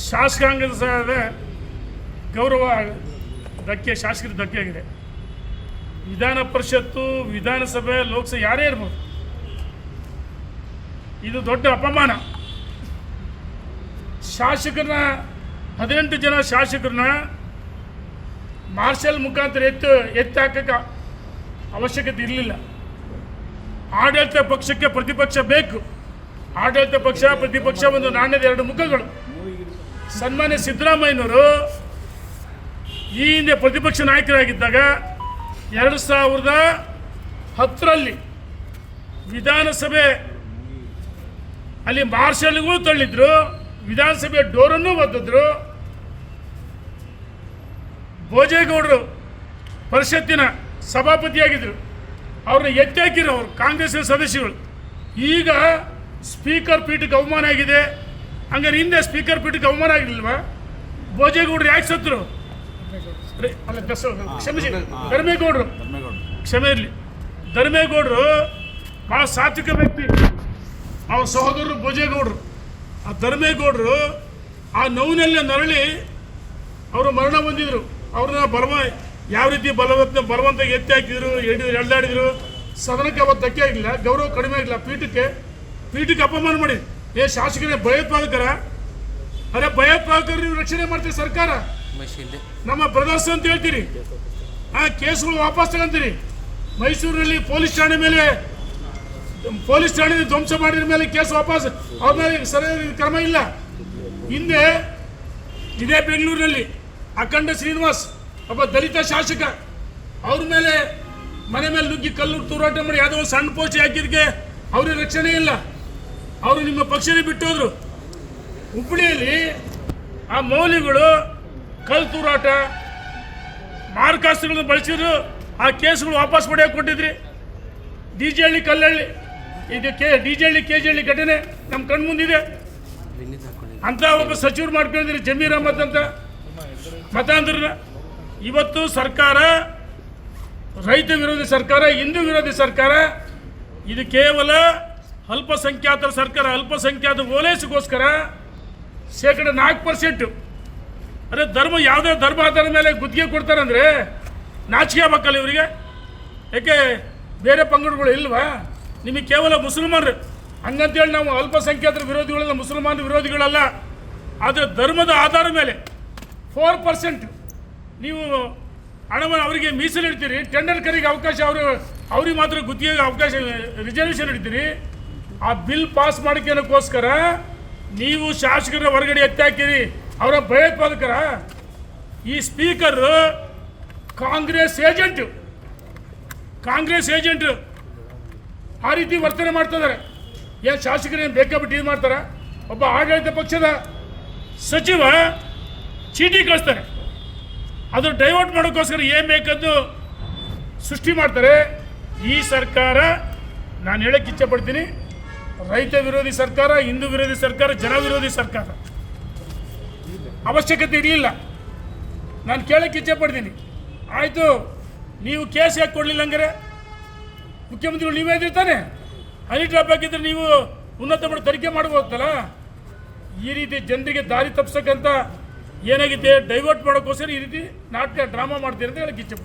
ಶಾಸಕಾಂಗದ ಗೌರವ ಧಕ್ಕೆ, ಶಾಸಕರಿಗೆ ಧಕ್ಕೆ ಆಗಿದೆ. ವಿಧಾನ ಪರಿಷತ್ತು, ವಿಧಾನಸಭೆ, ಲೋಕಸಭೆ ಯಾರೇ ಇರ್ಬೋದು, ಇದು ದೊಡ್ಡ ಅಪಮಾನ. ಶಾಸಕರನ್ನ 18 ಜನ ಶಾಸಕರನ್ನ ಮಾರ್ಷಲ್ ಮುಖಾಂತರ ಎತ್ತಿ ಹಾಕಕ್ಕೆ ಅವಶ್ಯಕತೆ ಇರಲಿಲ್ಲ. ಆಡಳಿತ ಪಕ್ಷಕ್ಕೆ ಪ್ರತಿಪಕ್ಷ ಬೇಕು. ಆಡಳಿತ ಪಕ್ಷ ಪ್ರತಿಪಕ್ಷ ಒಂದು ನಾಣ್ಯದ ಎರಡು ಮುಖಗಳು. ಸನ್ಮಾನ್ಯ ಸಿದ್ದರಾಮಯ್ಯನವರು ಈ ಹಿಂದೆ ಪ್ರತಿಪಕ್ಷ ನಾಯಕರಾಗಿದ್ದಾಗ 2010ರಲ್ಲಿ ವಿಧಾನಸಭೆ ಅಲ್ಲಿ ಮಾರ್ಷಲ್ಗೂ ತಳ್ಳಿದ್ರು, ವಿಧಾನಸಭೆ ಡೋರನ್ನು ಒದ್ದಿದ್ರು. ಭೋಜೇಗೌಡರು ಪರಿಷತ್ತಿನ ಸಭಾಪತಿಯಾಗಿದ್ದರು, ಅವ್ರನ್ನ ಎತ್ತಿ ಹಾಕಿದ್ರು ಅವರು ಕಾಂಗ್ರೆಸ್ನ ಸದಸ್ಯಗಳು. ಈಗ ಸ್ಪೀಕರ್ ಪೀಠಕ್ಕೆ ಅವಮಾನ ಆಗಿದೆ. ಹಂಗಾರೆ ಹಿಂದೆ ಸ್ಪೀಕರ್ ಪೀಠಕ್ಕೆ ಅವಮಾನ ಆಗಿಲ್ವಾ? ಭೋಜೇಗೌಡರು ಯಾಕೆ ಸತ್ರು? ಕ್ಷಮಿಸಿ, ಧರ್ಮೇಗೌಡರು, ಕ್ಷಮೆ ಇರಲಿ. ಧರ್ಮೇಗೌಡರು ಭಾಳ ಸಾತ್ವಿಕ ವ್ಯಕ್ತಿ. ಅವ್ರ ಸಹೋದರರು ಭೋಜೇಗೌಡರು. ಆ ಧರ್ಮೇಗೌಡರು ಆ ನೋವಿನಲ್ಲೇ ನರಳಿ ಅವರು ಮರಣ ಹೊಂದಿದ್ರು. ಅವ್ರನ್ನ ಯಾವ ರೀತಿ ಬಲವಂತ ಎತ್ತಿ ಹಾಕಿದ್ರು, ಎಳ್ದಾಡಿದ್ರು. ಸದನಕ್ಕೆ ಅವತ್ತು ಧಕ್ಕೆ ಆಗಿಲ್ಲ, ಗೌರವ ಕಡಿಮೆ ಆಗಿಲ್ಲ. ಪೀಠಕ್ಕೆ ಅಪಮಾನ ಮಾಡಿ ಶಾಸಕರೇ ಭಯೋತ್ಪಾದಕರ. ಅರೆ ಭಯೋತ್ಪಾದಕರು ನೀವು ರಕ್ಷಣೆ ಮಾಡ್ತೀರಿ ಸರ್ಕಾರ, ನಮ್ಮ ಬ್ರದರ್ಸ್ ಅಂತ ಹೇಳ್ತೀರಿ. ಕೇಸ್ಗಳು ವಾಪಸ್ ತಗೊಂತೀರಿ. ಮೈಸೂರಿನಲ್ಲಿ ಪೊಲೀಸ್ ಠಾಣೆ ಧ್ವಂಸ ಮಾಡಿದ ಮೇಲೆ ಕೇಸ್ ವಾಪಸ್, ಅವ್ರ ಮೇಲೆ ಸರಿಯಾದ ಕ್ರಮ ಇಲ್ಲ. ಹಿಂದೆ ಇದೇ ಬೆಂಗಳೂರಿನಲ್ಲಿ ಅಖಂಡ ಶ್ರೀನಿವಾಸ್ ಒಬ್ಬ ದಲಿತ ಶಾಸಕ, ಅವ್ರ ಮೇಲೆ ಮನೆ ಮೇಲೆ ನುಗ್ಗಿ ಕಲ್ಲು ತೂರಾಟ ಮಾಡಿ ಯಾವುದೋ ಒಂದು ಸಣ್ಣ ಪೋಸ್ಟ್ ಹಾಕಿದಕ್ಕೆ ಅವ್ರಿಗೆ ರಕ್ಷಣೆ ಇಲ್ಲ. ಅವರು ನಿಮ್ಮ ಪಕ್ಷನೇ ಬಿಟ್ಟೋದ್ರು. ಹುಬ್ಬಳ್ಳಿಯಲ್ಲಿ ಆ ಮೌಲ್ಯಗಳು ಕಲ್ಲು ತೂರಾಟ ಮಾರ್ಕಾಸ್ತ್ರಗಳನ್ನು ಬಳಸಿದ್ರು. ಆ ಕೇಸ್ಗಳು ವಾಪಸ್ ಪಡೆಯೋಕೆ ಕೊಟ್ಟಿದ್ರಿ. ಡಿಜೆಹಳ್ಳಿ ಕಲ್ಲಹಳ್ಳಿ ಇದು ಡಿಜೆಹಳ್ಳಿ ಕೆಜೆಹಳ್ಳಿ ಘಟನೆ ನಮ್ಮ ಕಣ್ಮುಂದಿದೆ. ಅಂತ ಒಬ್ಬ ಸಚಿವರು ಮಾಡ್ಕೊಂಡಿದ್ರಿ ಜಮೀರ್ ಅಹಮದ್ ಅಂತ ಮತಾಂತರನ. ಇವತ್ತು ಸರ್ಕಾರ ರೈತ ವಿರೋಧಿ ಸರ್ಕಾರ, ಹಿಂದೂ ವಿರೋಧಿ ಸರ್ಕಾರ. ಇದು ಕೇವಲ ಅಲ್ಪಸಂಖ್ಯಾತರ ಸರ್ಕಾರ. ಅಲ್ಪಸಂಖ್ಯಾತ ಓಲೈಸಿಗೋಸ್ಕರ 4% ಅದೇ ಯಾವುದೇ ಧರ್ಮ ಆಧಾರದ ಮೇಲೆ ಗುತ್ತಿಗೆ ಕೊಡ್ತಾರಂದರೆ ನಾಚಿಕೆ ಆಗಬೇಕಲ್ಲ ಇವರಿಗೆ. ಯಾಕೆ ಬೇರೆ ಪಂಗಡಗಳು ಇಲ್ವಾ? ನಿಮಗೆ ಕೇವಲ ಮುಸಲ್ಮಾನರು ಹಂಗಂತೇಳಿ ನಾವು ಅಲ್ಪಸಂಖ್ಯಾತರ ವಿರೋಧಿಗಳಲ್ಲ, ಮುಸಲ್ಮಾನ ವಿರೋಧಿಗಳಲ್ಲ. ಆದರೆ ಧರ್ಮದ ಆಧಾರದ ಮೇಲೆ 4% ನೀವು ಹಣವನ್ನು ಅವರಿಗೆ ಮೀಸಲಿಡ್ತೀರಿ. ಟೆಂಡರ್ ಕರಿಗೆ ಅವಕಾಶ, ಅವ್ರಿಗೆ ಮಾತ್ರ ಗುತ್ತಿಗೆಗೆ ಅವಕಾಶ, ರಿಸರ್ವೇಷನ್ ಇಡ್ತೀರಿ. ಆ ಬಿಲ್ ಪಾಸ್ ಮಾಡೋಕ್ಕೋಸ್ಕರ ನೀವು ಶಾಸಕರ ಹೊರಗಡೆ ಎತ್ತಿ ಹಾಕಿರಿ. ಅವರ ಭಯೋತ್ಪಾದಕರ. ಈ ಸ್ಪೀಕರ್ ಕಾಂಗ್ರೆಸ್ ಏಜೆಂಟು ಆ ರೀತಿ ವರ್ತನೆ ಮಾಡ್ತಿದ್ದಾರೆ. ಏನು ಶಾಸಕರೇನು ಬೇಕಾಬಿಟ್ಟು ಇದು ಮಾಡ್ತಾರೆ? ಒಬ್ಬ ಆಡಳಿತ ಪಕ್ಷದ ಸಚಿವ ಚೀಟಿ ಕಳಿಸ್ತಾರೆ, ಅದು ಡೈವರ್ಟ್ ಮಾಡೋಕ್ಕೋಸ್ಕರ ಏನು ಬೇಕಂದು ಸೃಷ್ಟಿ ಮಾಡ್ತಾರೆ. ಈ ಸರ್ಕಾರ, ನಾನು ಹೇಳಕ್ಕೆ ಇಚ್ಛೆಪಡ್ತೀನಿ, ರೈತ ವಿರೋಧಿ ಸರ್ಕಾರ, ಹಿಂದೂ ವಿರೋಧಿ ಸರ್ಕಾರ, ಜನ ವಿರೋಧಿ ಸರ್ಕಾರ. ಅವಶ್ಯಕತೆ ಇರಲಿಲ್ಲ. ನಾನು ಕೇಳಕ್ಕೆ ಇಚ್ಛೆಪಡ್ತೀನಿ. ಆಯಿತು, ನೀವು ಕೇಸ್ ಯಾಕೆ ಕೊಡಲಿಲ್ಲ? ಹಂಗಾರೆ ಮುಖ್ಯಮಂತ್ರಿಗಳು ನೀವೇ ಇದ್ದಿರ್ತಾನೆ. ಹನಿ ಡ್ರಾಪ್ ಹಾಕಿದ್ರೆ ನೀವು ಉನ್ನತ ಮಟ್ಟ ತನಿಖೆ ಮಾಡ್ಬೋದಲ್ಲ. ಈ ರೀತಿ ಜನರಿಗೆ ದಾರಿ ತಪ್ಪಿಸಕ್ಕಂತ ಏನಾಗಿದೆ, ಡೈವರ್ಟ್ ಮಾಡೋಕ್ಕೋಸ್ಕರ ಈ ರೀತಿ ನಾಟಕ ಡ್ರಾಮಾ ಮಾಡ್ತೀರಿ ಅಂತ ಹೇಳಕ್ಕೆ ಇಚ್ಛೆ.